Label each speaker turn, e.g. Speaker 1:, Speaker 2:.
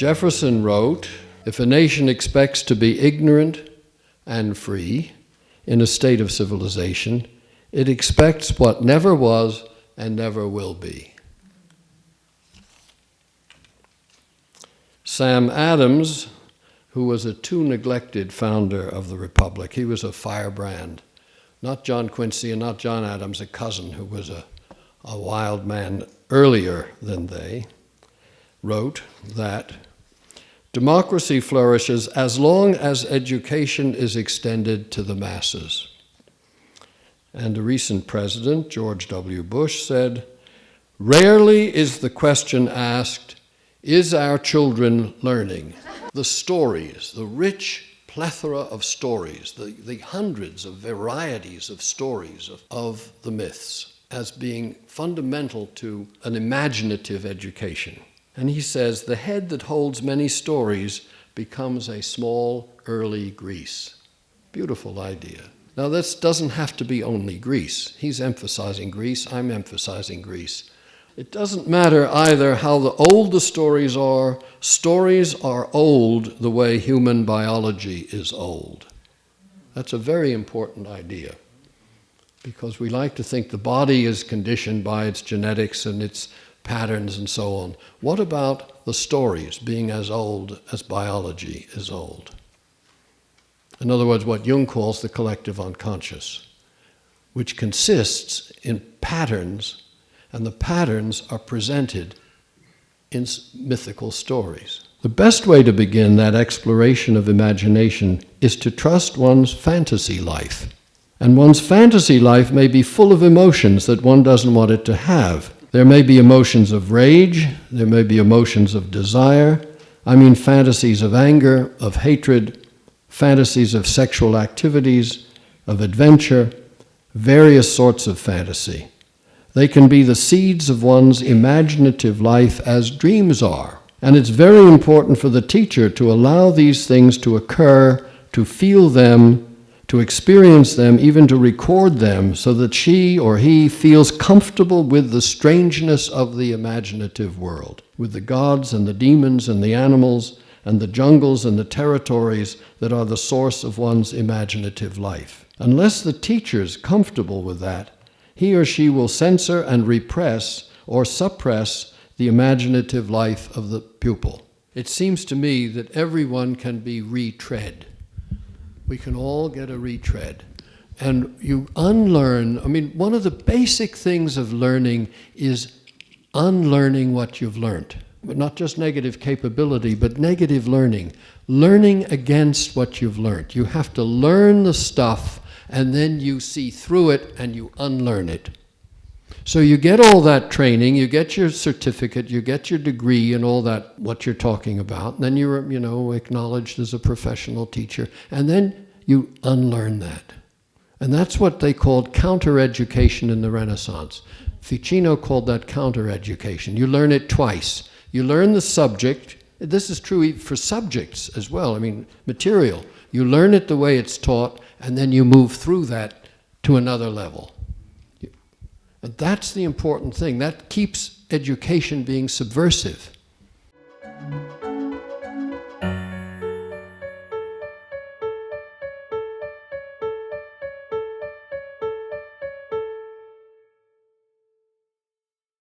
Speaker 1: Jefferson wrote, "If a nation expects to be ignorant and free in a state of civilization, it expects what never was and never will be." Sam Adams, who was a too-neglected founder of the Republic, he was a firebrand. Not John Quincy and not John Adams, a cousin who was a wild man earlier than they, wrote that democracy flourishes as long as education is extended to the masses. And a recent president, George W. Bush, said, "Rarely is the question asked, is our children learning?" The stories, the rich plethora of stories, the hundreds of varieties of stories of the myths as being fundamental to an imaginative education. And he says, the head that holds many stories becomes a small, early Greece. Beautiful idea. Now this doesn't have to be only Greece. He's emphasizing Greece, I'm emphasizing Greece. It doesn't matter either how old the stories are. Stories are old the way human biology is old. That's a very important idea, because we like to think the body is conditioned by its genetics and its patterns and so on. What about the stories being as old as biology is old? In other words, what Jung calls the collective unconscious, which consists in patterns, and the patterns are presented in mythical stories. The best way to begin that exploration of imagination is to trust one's fantasy life. And one's fantasy life may be full of emotions that one doesn't want it to have. There may be emotions of rage, there may be emotions of desire, I mean fantasies of anger, of hatred, fantasies of sexual activities, of adventure, various sorts of fantasy. They can be the seeds of one's imaginative life as dreams are. And it's very important for the teacher to allow these things to occur, to feel them, to experience them, even to record them, so that she or he feels comfortable with the strangeness of the imaginative world, with the gods and the demons and the animals and the jungles and the territories that are the source of one's imaginative life. Unless the teacher's comfortable with that, he or she will censor and repress or suppress the imaginative life of the pupil. It seems to me that everyone can be retread. We can all get a retread. And you unlearn, one of the basic things of learning is unlearning what you've learned. But not just negative capability, but negative learning. Learning against what you've learned. You have to learn the stuff, and then you see through it and you unlearn it. So you get all that training, you get your certificate, you get your degree and all that, what you're talking about. Then you're, acknowledged as a professional teacher. And then you unlearn that. And that's what they called counter-education in the Renaissance. Ficino called that counter-education. You learn it twice. You learn the subject. This is true for subjects as well, material. You learn it the way it's taught, and then you move through that to another level. And that's the important thing. That keeps education being subversive.